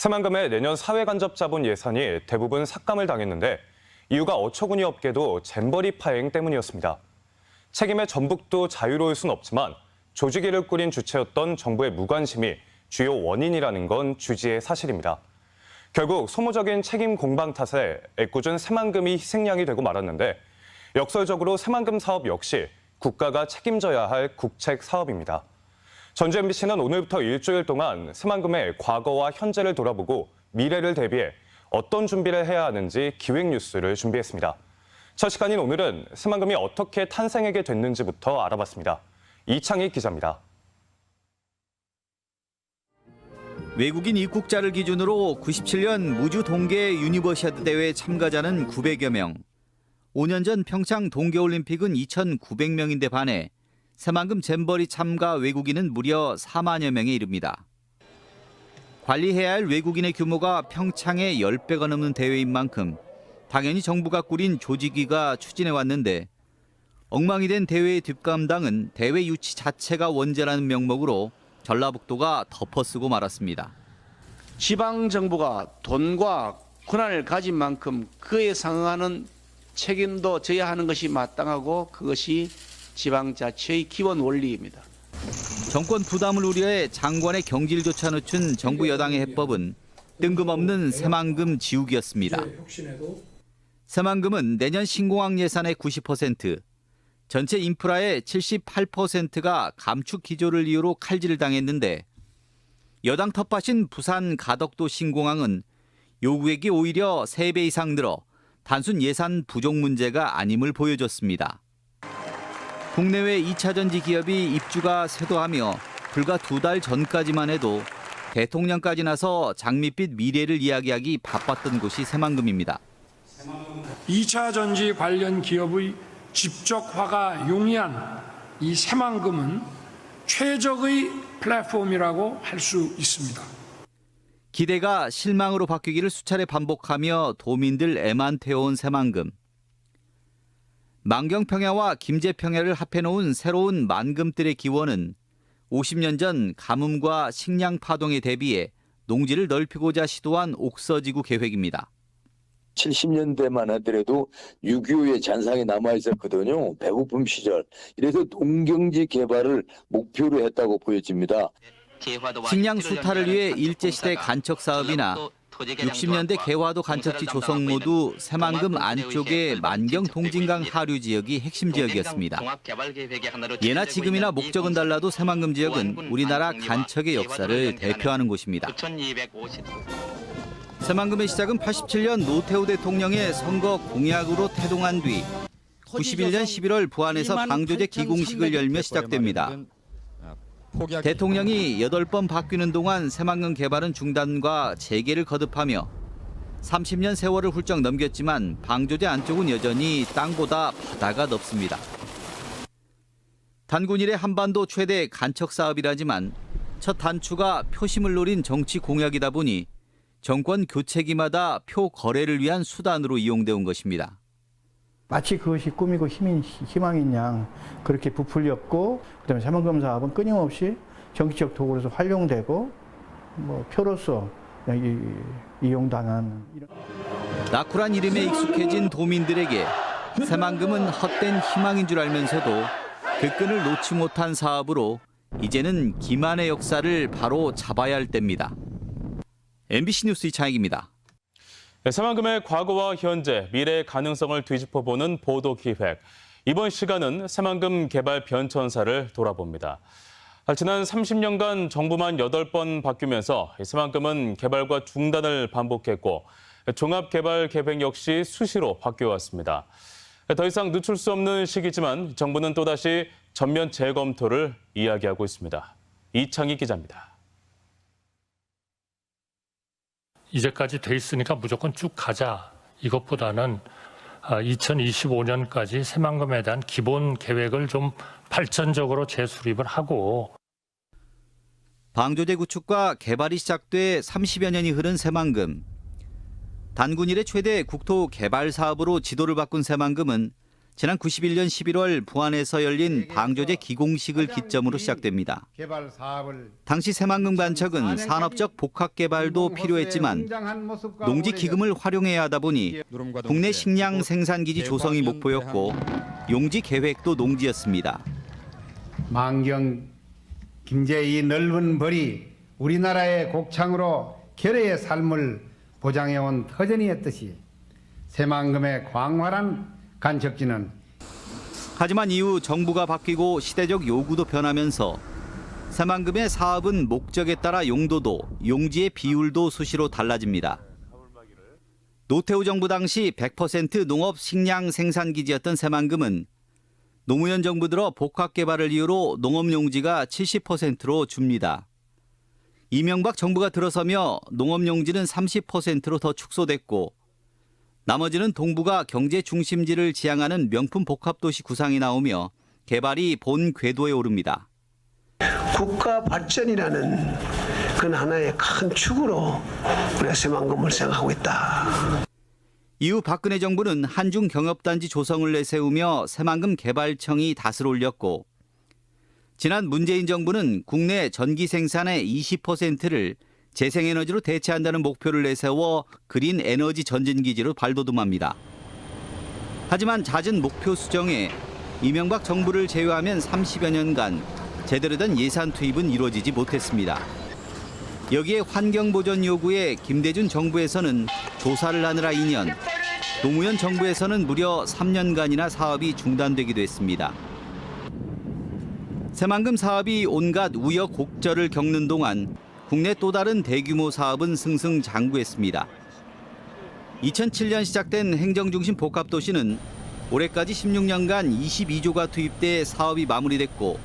새만금의 내년 사회간접자본 예산이 대부분 삭감을 당했는데 이유가 어처구니없게도 잼버리 파행 때문이었습니다. 책임의 전북도 자유로울 순 없지만 조직위를 꾸린 주체였던 정부의 무관심이 주요 원인이라는 건 주지의 사실입니다. 결국 소모적인 책임 공방 탓에 애꿎은 새만금이 희생양이 되고 말았는데 역설적으로 새만금 사업 역시 국가가 책임져야 할 국책 사업입니다. 전주 MBC는 오늘부터 일주일 동안 새만금의 과거와 현재를 돌아보고 미래를 대비해 어떤 준비를 해야 하는지 기획 뉴스를 준비했습니다. 첫 시간인 오늘은 새만금이 어떻게 탄생하게 됐는지부터 알아봤습니다. 이창희 기자입니다. 외국인 입국자를 기준으로 97년 무주 동계 유니버시아드 대회 참가자는 900여 명. 5년 전 평창 동계올림픽은 2,900명인데 반해 새만금 잼버리 참가 외국인은 무려 4만여 명에 이릅니다. 관리해야 할 외국인의 규모가 평창의 10배가 넘는 대회인 만큼 당연히 정부가 꾸린 조직위가 추진해 왔는데 엉망이 된 대회의 뒷감당은 대회 유치 자체가 원죄라는 명목으로 전라북도가 덮어쓰고 말았습니다. 지방정부가 돈과 권한을 가진 만큼 그에 상응하는 책임도 져야 하는 것이 마땅하고 그것이 지방자치의 기본 원리입니다. 정권 부담을 우려해 장관의 경질조차 늦춘 정부 여당의 해법은 뜬금없는 새만금 지우기였습니다. 새만금은 내년 신공항 예산의 90%, 전체 인프라의 78%가 감축 기조를 이유로 칼질을 당했는데 여당 텃밭인 부산 가덕도 신공항은 요구액이 오히려 3배 이상 늘어 단순 예산 부족 문제가 아님을 보여줬습니다. 국내외 2차 전지 기업이 입주가 쇄도하며 불과 2달 전까지만 해도 대통령까지 나서 장밋빛 미래를 이야기하기 바빴던 곳이 새만금입니다. 2차 전지 관련 기업의 집적화가 용이한 이 새만금은 최적의 플랫폼이라고 할 수 있습니다. 기대가 실망으로 바뀌기를 수차례 반복하며 도민들 애만 태워온 새만금. 만경평야와 김제평야를 합해놓은 새로운 만금뜰의 기원은 50년 전 가뭄과 식량 파동에 대비해 농지를 넓히고자 시도한 옥서지구 계획입니다. 70년대만 하더라도 6.25의 잔상이 남아있었거든요. 배고픔 시절. 이래서 농경지 개발을 목표로 했다고 보여집니다. 식량 수탈을 위해 일제시대 간척 사업이나 60년대 개화도 간척지 조성 모두 새만금 안쪽의 만경 동진강 하류 지역이 핵심 지역이었습니다. 예나 지금이나 목적은 달라도 새만금 지역은 우리나라 간척의 역사를 대표하는 곳입니다. 새만금의 시작은 87년 노태우 대통령의 선거 공약으로 태동한 뒤 91년 11월 부안에서 방조제 기공식을 열며 시작됩니다. 대통령이 8번 바뀌는 동안 새만금 개발은 중단과 재개를 거듭하며 30년 세월을 훌쩍 넘겼지만 방조제 안쪽은 여전히 땅보다 바다가 넓습니다. 단군 이래 한반도 최대 간척 사업이라지만 첫 단추가 표심을 노린 정치 공약이다 보니 정권 교체기마다 표 거래를 위한 수단으로 이용돼 온 것입니다. 마치 그것이 꿈이고 희망인 양 그렇게 부풀렸고 그다음에 새만금 사업은 끊임없이 정치적 도구로서 활용되고 표로서 이용당하는 이런. 나쿠란 이름에 익숙해진 도민들에게 새만금은 헛된 희망인 줄 알면서도 그 끈을 놓지 못한 사업으로 이제는 기만의 역사를 바로 잡아야 할 때입니다. MBC 뉴스 이창익입니다. 새만금의 과거와 현재, 미래의 가능성을 뒤집어보는 보도 기획. 이번 시간은 새만금 개발 변천사를 돌아봅니다. 지난 30년간 정부만 8번 바뀌면서 새만금은 개발과 중단을 반복했고 종합개발 계획 역시 수시로 바뀌어왔습니다. 더 이상 늦출 수 없는 시기지만 정부는 또다시 전면 재검토를 이야기하고 있습니다. 이창희 기자입니다. 이제까지 돼 있으니까 무조건 쭉 가자. 이것보다는 2025년까지 새만금에 대한 기본 계획을 좀 발전적으로 재수립을 하고. 방조제 구축과 개발이 시작돼 30여 년이 흐른 새만금. 단군 이래 최대 국토 개발 사업으로 지도를 바꾼 새만금은 지난 91년 11월 부안에서 열린 방조제 기공식을 기점으로 시작됩니다. 당시 새만금 관척은 산업적 복합 개발도 필요했지만 농지 기금을 활용해야 하다 보니 국내 식량 생산기지 조성이 목표였고 용지 계획도 농지였습니다. 만경 김제의 넓은 벌이 우리나라의 곡창으로 결의의 삶을 보장해온 터전이었듯이 새만금의 광활한 간척지는 하지만 이후 정부가 바뀌고 시대적 요구도 변하면서 새만금의 사업은 목적에 따라 용도도 용지의 비율도 수시로 달라집니다. 노태우 정부 당시 100% 농업 식량 생산기지였던 새만금은 노무현 정부 들어 복합 개발을 이유로 농업 용지가 70%로 줍니다. 이명박 정부가 들어서며 농업 용지는 30%로 더 축소됐고 나머지는 동부가 경제 중심지를 지향하는 명품 복합도시 구상이 나오며 개발이 본 궤도에 오릅니다. 국가 발전이라는 그건 하나의 큰 축으로 우리가 새만금을 생각하고 있다. 이후 박근혜 정부는 한중 경협단지 조성을 내세우며 새만금 개발청이 닷을 올렸고 지난 문재인 정부는 국내 전기 생산의 20%를 재생에너지로 대체한다는 목표를 내세워 그린 에너지 전진기지로 발돋움합니다. 하지만 잦은 목표 수정에 이명박 정부를 제외하면 30여 년간 제대로 된 예산 투입은 이루어지지 못했습니다. 여기에 환경보전 요구에 김대중 정부에서는 조사를 하느라 2년, 노무현 정부에서는 무려 3년간이나 사업이 중단되기도 했습니다. 새만금 사업이 온갖 우여곡절을 겪는 동안 국내 또 다른 대규모 사업은 승승장구했습니다. 2007년 시작된 행정중심 복합도시는 올해까지 16년간 22조가 투입돼 사업이 마무리됐고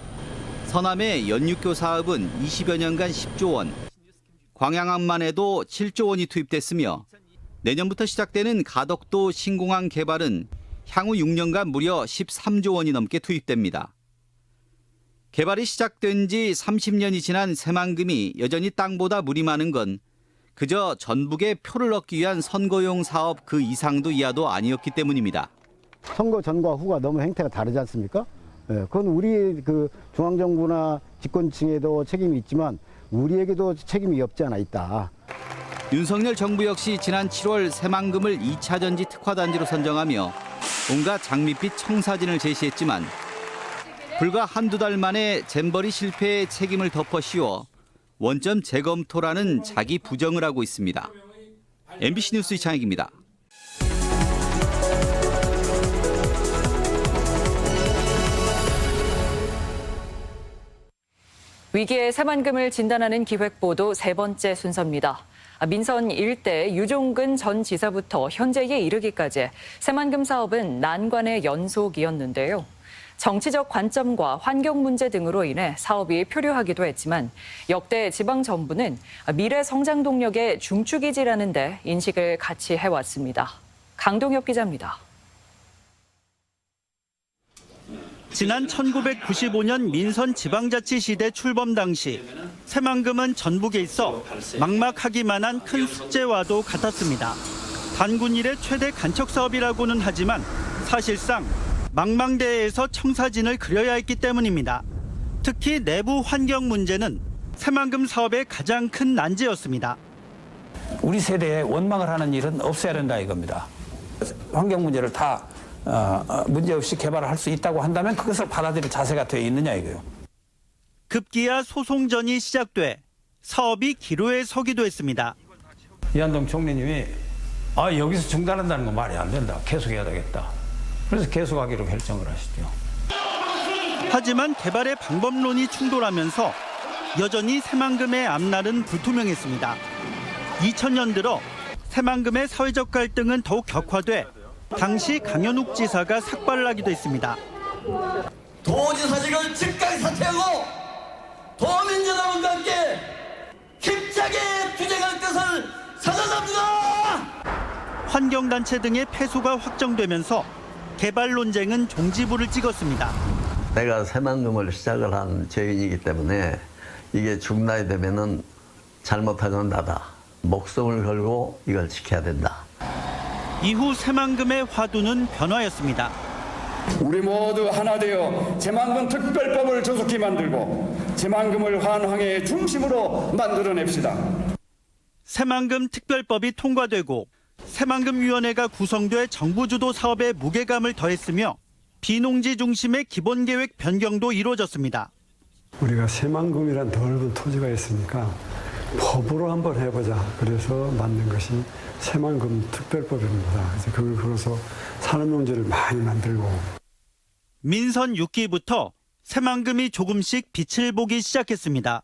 서남의 연육교 사업은 20여 년간 10조 원, 광양항만 해도 7조 원이 투입됐으며 내년부터 시작되는 가덕도 신공항 개발은 향후 6년간 무려 13조 원이 넘게 투입됩니다. 개발이 시작된 지 30년이 지난 새만금이 여전히 땅보다 물이 많은 건 그저 전북의 표를 얻기 위한 선거용 사업 그 이상도 이하도 아니었기 때문입니다. 선거 전과 후가 너무 행태가 다르지 않습니까? 그건 우리 그 중앙정부나 집권층에도 책임이 있지만 우리에게도 책임이 없지 않아 있다. 윤석열 정부 역시 지난 7월 새만금을 2차 전지 특화단지로 선정하며 온갖 장밋빛 청사진을 제시했지만 불과 한두 달 만에 잼버리 실패의 책임을 덮어 씌워 원점 재검토라는 자기 부정을 하고 있습니다. MBC 뉴스 이창익입니다. 위기의 새만금을 진단하는 기획보도 세 번째 순서입니다. 민선 일대 유종근 전 지사부터 현재에 이르기까지 새만금 사업은 난관의 연속이었는데요. 정치적 관점과 환경 문제 등으로 인해 사업이 표류하기도 했지만 역대 지방 정부는 미래 성장 동력의 중추기지라는 데 인식을 같이 해왔습니다. 강동혁 기자입니다. 지난 1995년 민선 지방자치 시대 출범 당시 새만금은 전북에 있어 막막하기만 한 큰 숙제와도 같았습니다. 단군 이래 최대 간척 사업이라고는 하지만 사실상 망망대해에서 청사진을 그려야 했기 때문입니다. 특히 내부 환경 문제는 새만금 사업의 가장 큰 난제였습니다. 우리 세대에 원망을 하는 일은 없어야 된다 이겁니다. 환경 문제를 다 문제없이 개발을 할 수 있다고 한다면 그것을 받아들일 자세가 되어 있느냐 이거요. 급기야 소송전이 시작돼 사업이 기로에 서기도 했습니다. 이한동 총리님이 여기서 중단한다는 건 말이 안 된다. 계속해야 되겠다. 그래서 계속하기로 결정을 하시죠. 하지만 개발의 방법론이 충돌하면서 여전히 새만금의 앞날은 불투명했습니다. 2000년 들어 새만금의 사회적 갈등은 더욱 격화돼 당시 강현욱 지사가 삭발을 하기도 했습니다. 도지사직을 즉각 사퇴하고 도민연합과 함께 힘차게 투쟁할 것을 선언합니다. 환경단체 등의 패소가 확정되면서 개발 논쟁은 종지부를 찍었습니다. 내가 새만금을 시작을 한 죄인이기 때문에 이게 중단이 되면은 잘못한 건 나다. 목숨을 걸고 이걸 지켜야 된다. 이후 새만금의 화두는 변화였습니다. 우리 모두 하나 되어 새만금 특별법을 조속히 만들고 새만금을 환황의 중심으로 만들어냅시다. 새만금 특별법이 통과되고 새만금위원회가 구성돼 정부 주도 사업에 무게감을 더했으며 비농지 중심의 기본계획 변경도 이루어졌습니다. 우리가 새만금이란 넓은 토지가 있으니까 법으로 한번 해보자. 그래서 만든 것이 새만금 특별법입니다. 그래서 그걸 걸어서 산업용지를 많이 만들고. 민선 6기부터 새만금이 조금씩 빛을 보기 시작했습니다.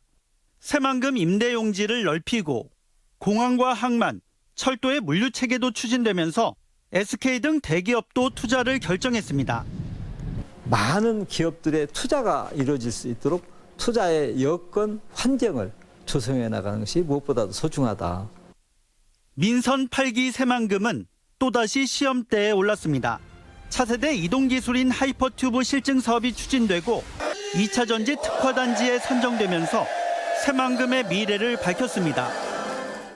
새만금 임대용지를 넓히고 공항과 항만, 철도의 물류체계도 추진되면서 SK 등 대기업도 투자를 결정했습니다. 많은 기업들의 투자가 이루어질 수 있도록 투자의 여건, 환경을 조성해 나가는 것이 무엇보다도 소중하다. 민선 8기 새만금은 또다시 시험대에 올랐습니다. 차세대 이동기술인 하이퍼튜브 실증 사업이 추진되고 2차 전지 특화단지에 선정되면서 새만금의 미래를 밝혔습니다.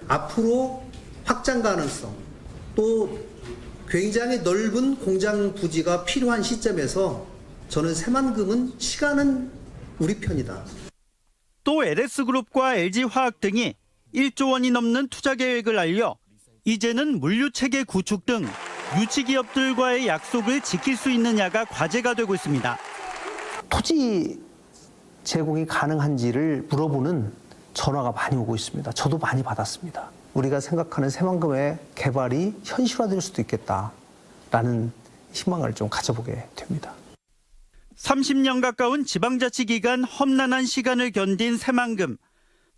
앞으로 확장 가능성, 또 굉장히 넓은 공장 부지가 필요한 시점에서 저는 새만금은 시간은 우리 편이다. 또 LS그룹과 LG화학 등이 1조 원이 넘는 투자 계획을 알려 이제는 물류체계 구축 등 유치기업들과의 약속을 지킬 수 있느냐가 과제가 되고 있습니다. 토지 제공이 가능한지를 물어보는 전화가 많이 오고 있습니다. 저도 많이 받았습니다. 우리가 생각하는 새만금의 개발이 현실화될 수도 있겠다라는 희망을 좀 가져보게 됩니다. 30년 가까운 지방자치 기간 험난한 시간을 견딘 새만금.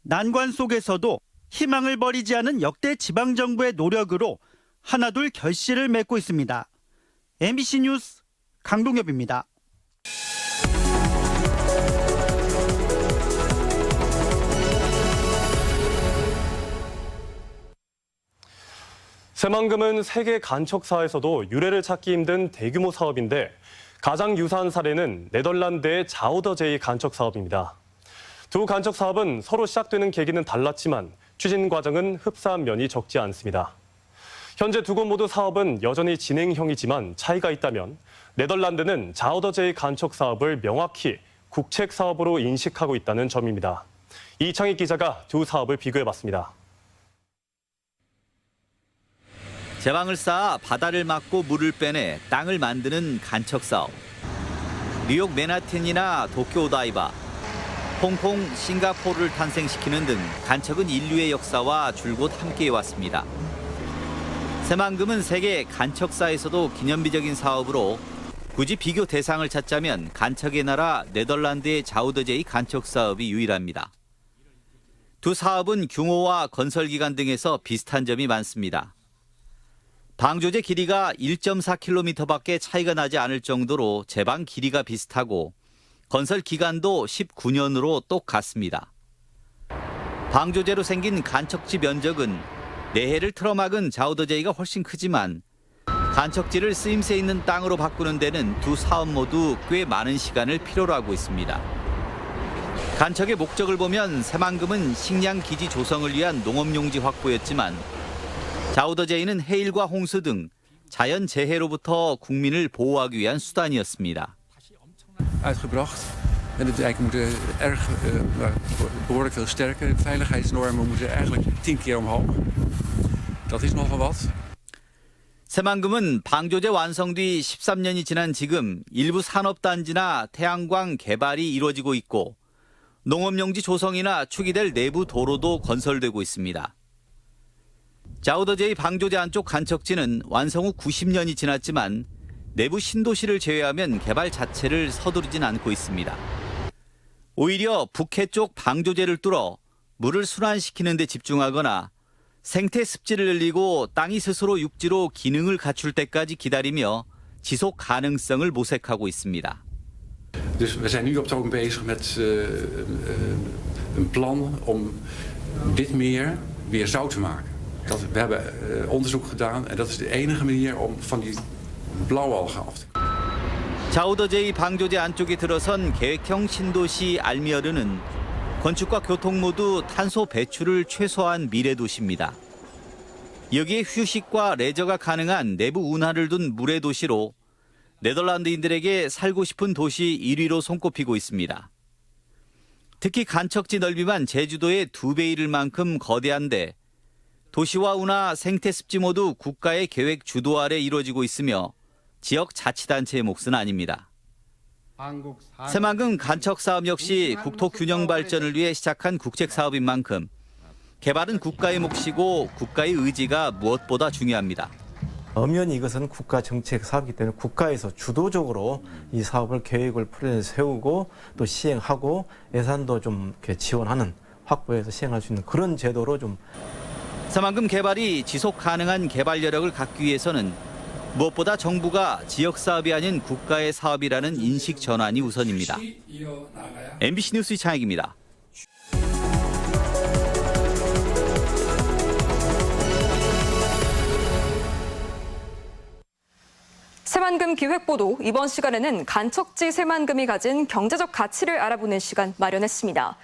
난관 속에서도 희망을 버리지 않은 역대 지방정부의 노력으로 하나둘 결실을 맺고 있습니다. MBC 뉴스 강동엽입니다. 새만금은 세계 간척사에서도 유래를 찾기 힘든 대규모 사업인데 가장 유사한 사례는 네덜란드의 자우더제이 간척 사업입니다. 두 간척 사업은 서로 시작되는 계기는 달랐지만 추진 과정은 흡사한 면이 적지 않습니다. 현재 두 곳 모두 사업은 여전히 진행형이지만 차이가 있다면 네덜란드는 자우더제이 간척 사업을 명확히 국책 사업으로 인식하고 있다는 점입니다. 이창희 기자가 두 사업을 비교해봤습니다. 제방을 쌓아 바다를 막고 물을 빼내 땅을 만드는 간척 사업. 뉴욕 맨하튼이나 도쿄 오다이바, 홍콩, 싱가포르를 탄생시키는 등 간척은 인류의 역사와 줄곧 함께해왔습니다. 새만금은 세계 간척사에서도 기념비적인 사업으로 굳이 비교 대상을 찾자면 간척의 나라 네덜란드의 자우더제이 간척 사업이 유일합니다. 두 사업은 규모와 건설 기간 등에서 비슷한 점이 많습니다. 방조제 길이가 1.4km밖에 차이가 나지 않을 정도로 제방 길이가 비슷하고 건설 기간도 19년으로 똑같습니다. 방조제로 생긴 간척지 면적은 내해를 틀어막은 자우더제이가 훨씬 크지만 간척지를 쓰임새 있는 땅으로 바꾸는 데는 두 사업 모두 꽤 많은 시간을 필요로 하고 있습니다. 간척의 목적을 보면 새만금은 식량 기지 조성을 위한 농업용지 확보였지만 자우더제이는 해일과 홍수 등 자연 재해로부터 국민을 보호하기 위한 수단이었습니다. uitgebracht. En de dijken moeten erg behoorlijk veel sterker. De veiligheidsnormen moeten eigenlijk 10 keer omhoog. Dat is nogal wat. 새만금은 방조제 완성 뒤 13년이 지난 지금 일부 산업단지나 태양광 개발이 이루어지고 있고 농업용지 조성이나 축이될 내부 도로도 건설되고 있습니다. 자우더제이 방조제 안쪽 간척지는 완성 후 90년이 지났지만 내부 신도시를 제외하면 개발 자체를 서두르진 않고 있습니다. 오히려 북해 쪽 방조제를 뚫어 물을 순환시키는 데 집중하거나 생태 습지를 늘리고 땅이 스스로 육지로 기능을 갖출 때까지 기다리며 지속 가능성을 모색하고 있습니다. Dus we zijn nu op het ogenblik bezig met een plan om dit meer weer zout te maken. We hebben onderzoek gedaan en dat is de enige manier om van die blauwalgen af te komen. 자우더제이 방조제 안쪽에 들어선 계획형 신도시 알미어르는 건축과 교통 모두 탄소 배출을 최소화한 미래 도시입니다. 여기에 휴식과 레저가 가능한 내부 운하를 둔 물의 도시로 네덜란드인들에게 살고 싶은 도시 1위로 손꼽히고 있습니다. 특히 간척지 넓이만 제주도의 2배 이를 만큼 거대한데 도시와 운하, 생태 습지 모두 국가의 계획 주도 아래 이루어지고 있으며 지역 자치단체의 몫은 아닙니다. 새만금 간척 사업 역시 국토 균형 발전을 위해 시작한 국책 사업인 만큼 개발은 국가의 몫이고 국가의 의지가 무엇보다 중요합니다. 엄연히 이것은 국가 정책 사업이기 때문에 국가에서 주도적으로 이 사업을 계획을 세우고 또 시행하고 예산도 좀 이렇게 지원하는 확보해서 시행할 수 있는 그런 제도로 좀. 새만금 개발이 지속 가능한 개발 여력을 갖기 위해서는 무엇보다 정부가 지역 사업이 아닌 국가의 사업이라는 인식 전환이 우선입니다. MBC 뉴스 이창익입니다. 새만금 기획보도 이번 시간에는 간척지 새만금이 가진 경제적 가치를 알아보는 시간 마련했습니다.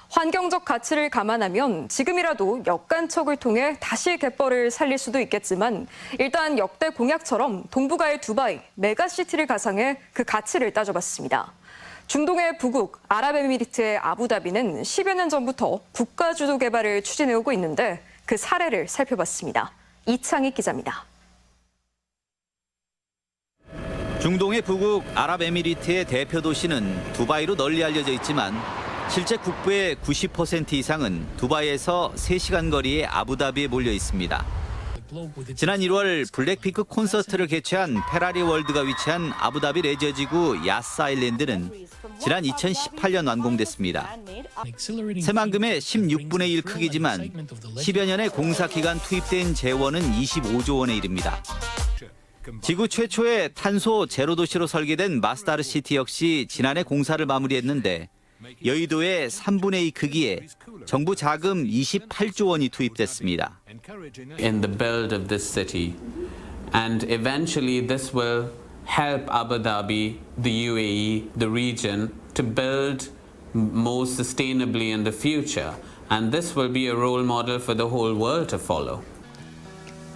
환경적 가치를 감안하면 지금이라도 역간척을 통해 다시 갯벌을 살릴 수도 있겠지만 일단 역대 공약처럼 동북아의 두바이, 메가시티를 가상해 그 가치를 따져봤습니다. 중동의 부국, 아랍에미리트의 아부다비는 10여 년 전부터 국가 주도 개발을 추진해오고 있는데 그 사례를 살펴봤습니다. 이창익 기자입니다. 중동의 부국 아랍에미리트의 대표 도시는 두바이로 널리 알려져 있지만 실제 국부의 90% 이상은 두바이에서 3시간 거리의 아부다비에 몰려 있습니다. 지난 1월 블랙핑크 콘서트를 개최한 페라리 월드가 위치한 아부다비 레저지구 야스 아일랜드는 지난 2018년 완공됐습니다. 새만금의 16분의 1 크기지만 10여 년의 공사 기간 투입된 재원은 25조 원에 이릅니다. 지구 최초의 탄소 제로 도시로 설계된 마스다르 시티 역시 지난해 공사를 마무리했는데 여의도의 3분의 2 크기에 정부 자금 28조 원이 투입됐습니다. In the build of this city, and eventually this will help Abu Dhabi, the UAE, the region to build more sustainably in the future, and this will be a role model for the whole world to follow.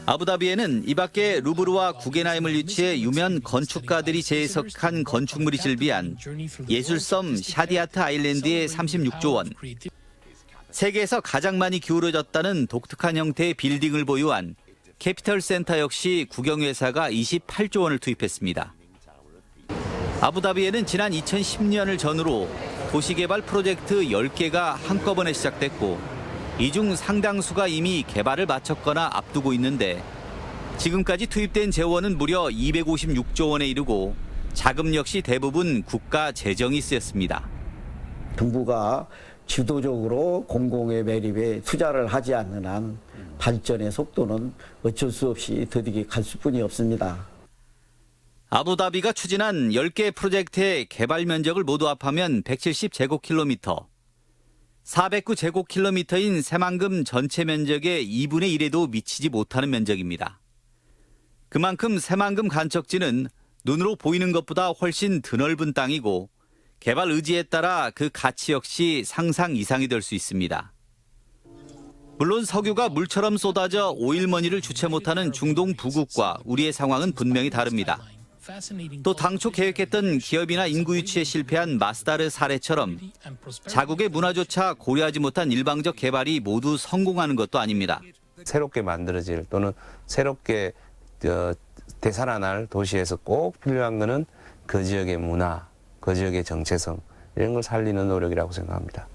아부다비에는 이 밖에 루브르와 구겐하임을 유치해 유명 건축가들이 재해석한 건축물이 즐비한 예술섬 샤디아트 아일랜드에 36조 원, 세계에서 가장 많이 기울어졌다는 독특한 형태의 빌딩을 보유한 캐피털 센터 역시 국영회사가 28조 원을 투입했습니다. 아부다비에는 지난 2010년을 전후로 도시개발 프로젝트 10개가 한꺼번에 시작됐고 이 중 상당수가 이미 개발을 마쳤거나 앞두고 있는데 지금까지 투입된 재원은 무려 256조 원에 이르고 자금 역시 대부분 국가 재정이 쓰였습니다. 정부가 주도적으로 공공의 매립에 투자를 하지 않는 한 발전의 속도는 어쩔 수 없이 더디게 갈 수뿐이 없습니다. 아부다비가 추진한 10개 프로젝트의 개발 면적을 모두 합하면 170제곱킬로미터. 409제곱킬로미터인 새만금 전체 면적의 2분의 1에도 미치지 못하는 면적입니다. 그만큼 새만금 간척지는 눈으로 보이는 것보다 훨씬 드넓은 땅이고 개발 의지에 따라 그 가치 역시 상상 이상이 될 수 있습니다. 물론 석유가 물처럼 쏟아져 오일머니를 주체 못하는 중동 부국과 우리의 상황은 분명히 다릅니다. 또 당초 계획했던 기업이나 인구 유치에 실패한 마스다르 사례처럼 자국의 문화조차 고려하지 못한 일방적 개발이 모두 성공하는 것도 아닙니다. 새롭게 만들어질 또는 새롭게 되살아날 도시에서 꼭 필요한 것은 그 지역의 문화, 그 지역의 정체성 이런 걸 살리는 노력이라고 생각합니다.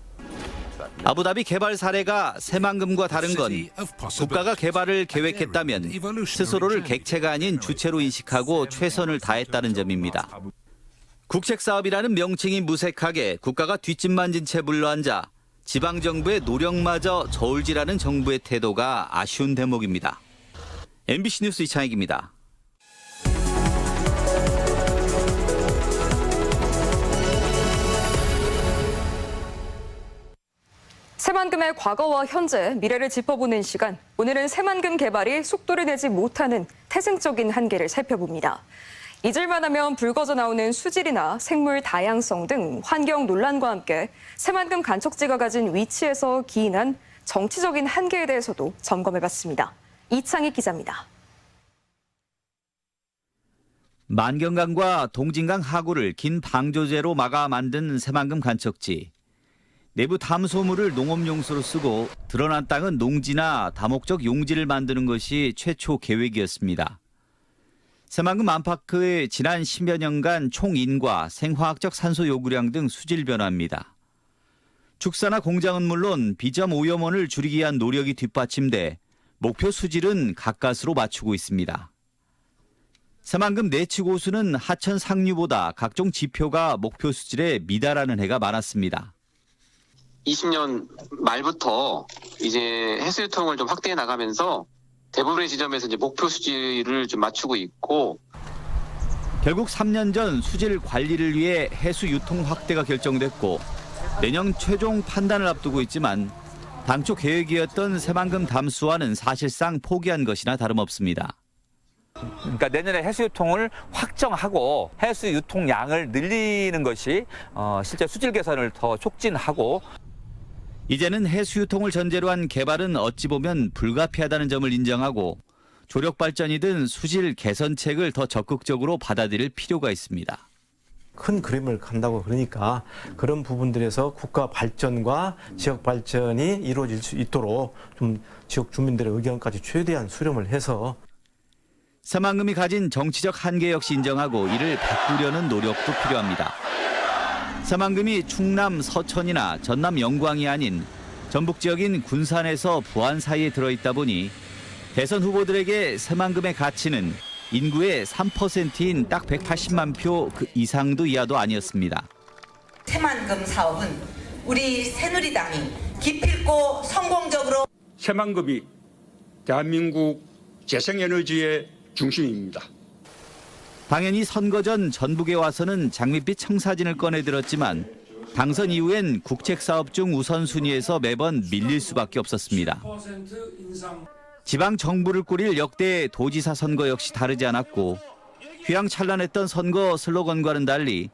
아부다비 개발 사례가 새만금과 다른 건 국가가 개발을 계획했다면 스스로를 객체가 아닌 주체로 인식하고 최선을 다했다는 점입니다. 국책사업이라는 명칭이 무색하게 국가가 뒷짐만진 채 불러앉아 지방정부의 노력마저 저울질하는 정부의 태도가 아쉬운 대목입니다. MBC 뉴스 이창익입니다. 새만금의 과거와 현재, 미래를 짚어보는 시간. 오늘은 새만금 개발이 속도를 내지 못하는 태생적인 한계를 살펴봅니다. 잊을만 하면 불거져 나오는 수질이나 생물 다양성 등 환경 논란과 함께 새만금 간척지가 가진 위치에서 기인한 정치적인 한계에 대해서도 점검해봤습니다. 이창익 기자입니다. 만경강과 동진강 하구를 긴 방조제로 막아 만든 새만금 간척지. 내부 담소물을 농업용수로 쓰고 드러난 땅은 농지나 다목적 용지를 만드는 것이 최초 계획이었습니다. 새만금 안팎의 지난 10여 년간 총인과 생화학적 산소 요구량 등 수질 변화입니다. 축사나 공장은 물론 비점 오염원을 줄이기 위한 노력이 뒷받침돼 목표 수질은 가까스로 맞추고 있습니다. 새만금 내치고수는 하천 상류보다 각종 지표가 목표 수질에 미달하는 해가 많았습니다. 20년 말부터 이제 해수유통을 좀 확대해 나가면서 대부분의 지점에서 이제 목표 수질을 좀 맞추고 있고, 결국 3년 전 수질 관리를 위해 해수 유통 확대가 결정됐고 내년 최종 판단을 앞두고 있지만 당초 계획이었던 새만금 담수화는 사실상 포기한 것이나 다름없습니다. 그러니까 내년에 해수유통을 확정하고 해수유통량을 늘리는 것이 실제 수질 개선을 더 촉진하고, 이제는 해수유통을 전제로 한 개발은 어찌 보면 불가피하다는 점을 인정하고 조력 발전이든 수질 개선책을 더 적극적으로 받아들일 필요가 있습니다. 큰 그림을 간다고 그러니까 그런 부분들에서 국가 발전과 지역 발전이 이루어질 수 있도록 좀 지역 주민들의 의견까지 최대한 수렴을 해서 새만금이 가진 정치적 한계 역시 인정하고 이를 바꾸려는 노력도 필요합니다. 새만금이 충남 서천이나 전남 영광이 아닌 전북 지역인 군산에서 부안 사이에 들어있다 보니 대선 후보들에게 새만금의 가치는 인구의 3%인 딱 180만 표 그 이상도 이하도 아니었습니다. 새만금 사업은 우리 새누리당이 기필코 성공적으로 새만금이 대한민국 재생에너지의 중심입니다. 당연히 선거 전 전북에 와서는 장밋빛 청사진을 꺼내들었지만 당선 이후엔 국책사업 중 우선순위에서 매번 밀릴 수밖에 없었습니다. 지방 정부를 꾸릴 역대 도지사 선거 역시 다르지 않았고 휘황찬란했던 선거 슬로건과는 달리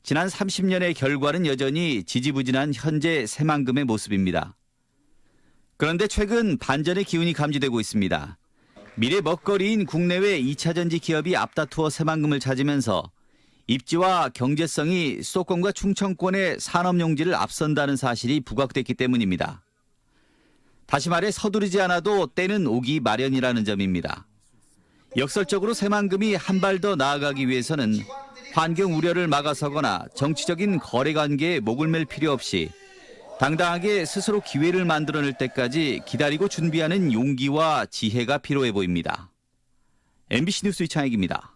지난 30년의 결과는 여전히 지지부진한 현재 새만금의 모습입니다. 그런데 최근 반전의 기운이 감지되고 있습니다. 미래 먹거리인 국내외 2차전지 기업이 앞다투어 새만금을 찾으면서 입지와 경제성이 수도권과 충청권의 산업용지를 앞선다는 사실이 부각됐기 때문입니다. 다시 말해 서두르지 않아도 때는 오기 마련이라는 점입니다. 역설적으로 새만금이 한 발 더 나아가기 위해서는 환경 우려를 막아서거나 정치적인 거래관계에 목을 맬 필요 없이 당당하게 스스로 기회를 만들어낼 때까지 기다리고 준비하는 용기와 지혜가 필요해 보입니다. MBC 뉴스 이창익입니다.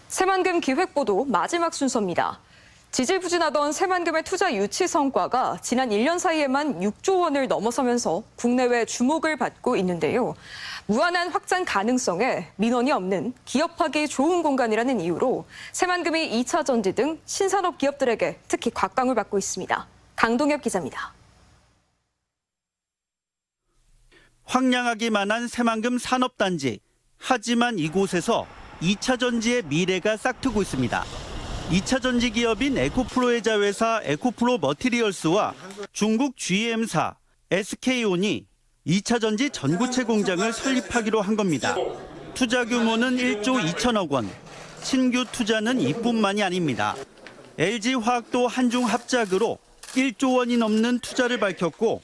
새만금 기획보도 마지막 순서입니다. 지지부진하던 새만금의 투자 유치 성과가 지난 1년 사이에만 6조 원을 넘어서면서 국내외 주목을 받고 있는데요. 무한한 확장 가능성에 민원이 없는 기업하기 좋은 공간이라는 이유로 새만금이 2차 전지 등 신산업 기업들에게 특히 곽광을 받고 있습니다. 강동엽 기자입니다. 황량하기만 한 새만금 산업단지. 하지만 이곳에서 2차 전지의 미래가 싹트고 있습니다. 2차 전지 기업인 에코프로의 자회사 에코프로 머티리얼스와 중국 GM사 SK온이 2차 전지 전구체 공장을 설립하기로 한 겁니다. 투자 규모는 1조 2천억 원. 신규 투자는 이뿐만이 아닙니다. LG화학도 한중 합작으로 1조 원이 넘는 투자를 밝혔고,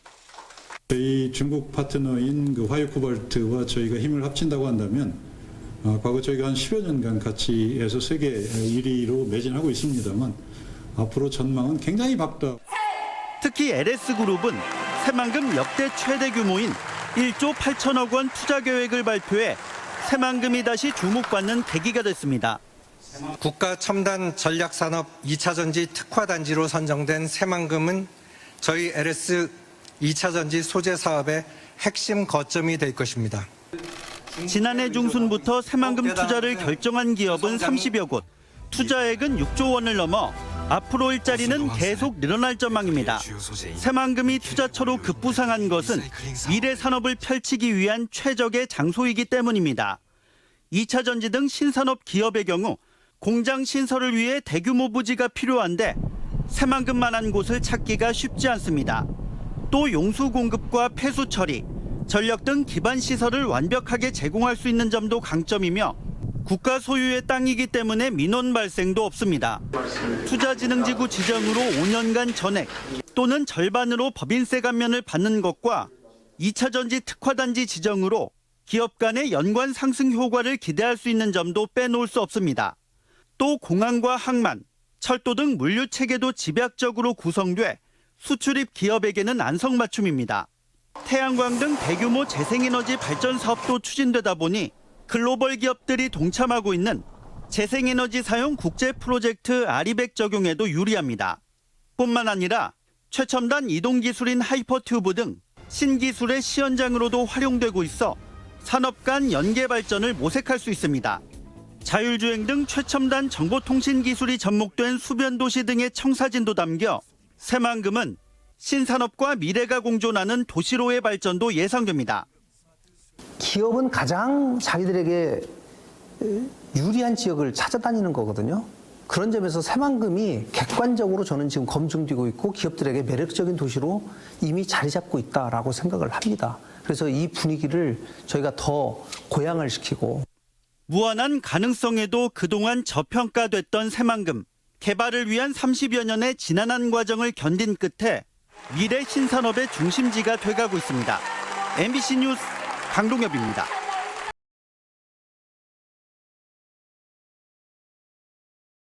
저희 중국 파트너인 그 화이코발트와 저희가 힘을 합친다고 한다면 과거 저희가 한 10여 년간 같이 해서 세계 1위로 매진하고 있습니다만 앞으로 전망은 굉장히 밝다. 특히 LS그룹은 새만금 역대 최대 규모인 1조 8천억 원 투자 계획을 발표해 새만금이 다시 주목받는 계기가 됐습니다. 국가 첨단 전략산업 2차 전지 특화단지로 선정된 새만금은 저희 LS 2차 전지 소재 사업의 핵심 거점이 될 것입니다. 지난해 중순부터 새만금 투자를 결정한 기업은 30여 곳, 투자액은 6조 원을 넘어 앞으로 일자리는 계속 늘어날 전망입니다. 새만금이 투자처로 급부상한 것은 미래 산업을 펼치기 위한 최적의 장소이기 때문입니다. 2차 전지 등 신산업 기업의 경우 공장 신설을 위해 대규모 부지가 필요한데 새만금만한 곳을 찾기가 쉽지 않습니다. 또 용수 공급과 폐수 처리, 전력 등 기반 시설을 완벽하게 제공할 수 있는 점도 강점이며 국가 소유의 땅이기 때문에 민원 발생도 없습니다. 투자진흥지구 지정으로 5년간 전액 또는 절반으로 법인세 감면을 받는 것과 2차 전지 특화단지 지정으로 기업 간의 연관 상승 효과를 기대할 수 있는 점도 빼놓을 수 없습니다. 또 공항과 항만, 철도 등 물류 체계도 집약적으로 구성돼 수출입 기업에게는 안성맞춤입니다. 태양광 등 대규모 재생에너지 발전 사업도 추진되다 보니 글로벌 기업들이 동참하고 있는 재생에너지 사용 국제 프로젝트 아리백 적용에도 유리합니다. 뿐만 아니라 최첨단 이동기술인 하이퍼튜브 등 신기술의 시연장으로도 활용되고 있어 산업 간 연계 발전을 모색할 수 있습니다. 자율주행 등 최첨단 정보통신 기술이 접목된 수변도시 등의 청사진도 담겨 새만금은 신산업과 미래가 공존하는 도시로의 발전도 예상됩니다. 기업은 가장 자기들에게 유리한 지역을 찾아다니는 거거든요. 그런 점에서 새만금이 객관적으로 저는 지금 검증되고 있고 기업들에게 매력적인 도시로 이미 자리 잡고 있다라고 생각을 합니다. 그래서 이 분위기를 저희가 더 고양을 시키고 무한한 가능성에도 그동안 저평가됐던 새만금. 개발을 위한 30여 년의 지난한 과정을 견딘 끝에 미래 신산업의 중심지가 돼가고 있습니다. MBC 뉴스 강동엽입니다.